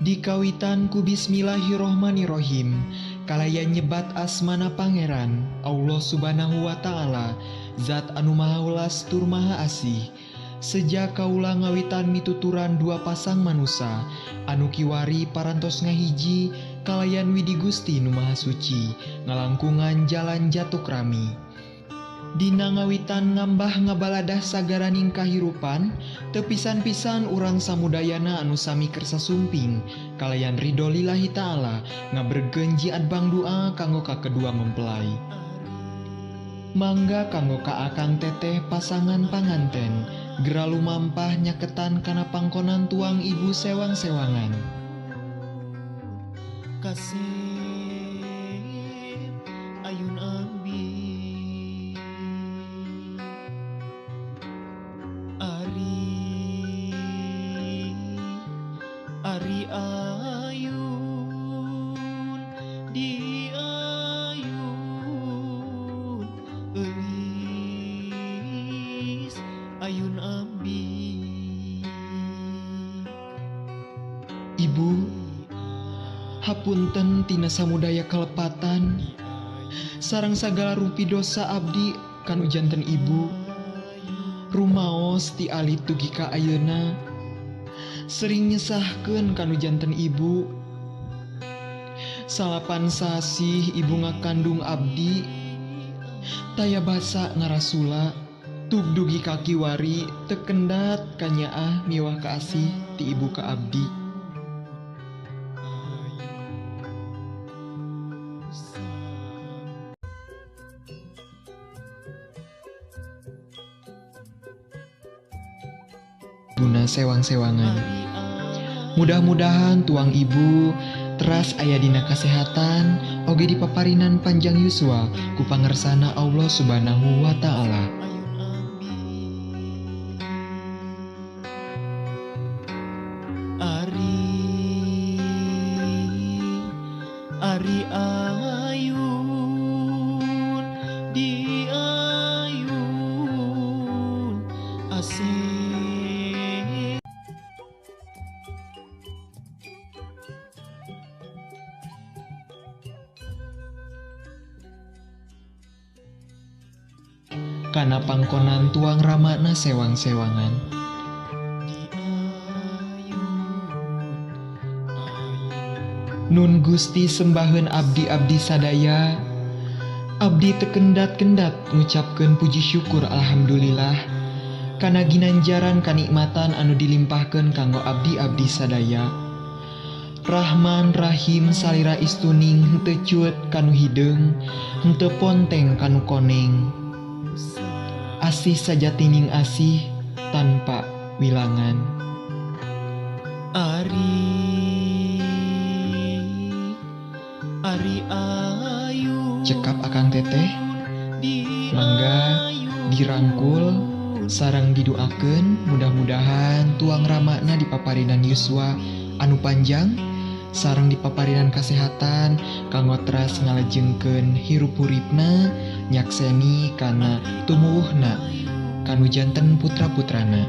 Dikawitan ku bismillahirrohmanirrohim, kalayan nyebat asmana pangeran Allah subhanahu wa ta'ala, zat anu maha welas tur maha asih. Sejak kaula ngawitan mituturan dua pasang manusia anu kiwari parantos ngahiji kalayan widi Gusti nu maha suci ngalangkungan jalan jatuk rami. Dina ngawitan ngambah ngabaladah sagaraning kahirupan, tepisan-pisan urang samudayana anu sami kersa sumping kalayan ridho lillahi ta'ala ngabergen jiat bang doa kanggo ka kedua mempelai. Mangga kanggo ka akang teteh pasangan panganten gera lumampah nyaketan kana pangkonan tuang ibu sewang-sewangan. Kasih ayun abi Ari ayun di ayun euis ayun abi. Ibu, hapunten tina samudaya kalepatan sareng sagala rumpi dosa abdi kanu janten ibu. Rumaos ti alit dugi ka ayeuna sering nyesahkeun kanu janten ibu. Salapan sasih ibu ngakandung abdi taya basa ngarasula tug dugi ka kiwari tekendat kanyaah miwah kaasih ti ibu ka abdi. Guna sewang-sewangan. Mudah-mudahan tuang ibu teras aya dina kasehatan oge dipaparinan panjang yuswa ku pangersana Allah subhanahu wa ta'ala. Ari ayun di ayun asih kana pangkonan tuang ramana sewang-sewangan. Nun Gusti sembaheun abdi-abdi sadaya, abdi tekendat-kendat ngucapkeun puji syukur alhamdulillah kana ginanjaran kanikmatan anu dilimpahkeun kanggo abdi-abdi sadaya. Rahman Rahim salira istuning henteu cuet kanu hideung, henteu ponteng kanu koneng. Asih sajatining asih tanpa wilangan. Ari ayu cekap akang teteh, mangga dirangkul sareng didoakeun mudah-mudahan tuang ramana dipaparinan yuswa anu panjang sareng dipaparinan kasehatan kanggo teras ngalajengkeun hirup uripna nyakseni kana tumuwuhna kanu janten putra-putrana.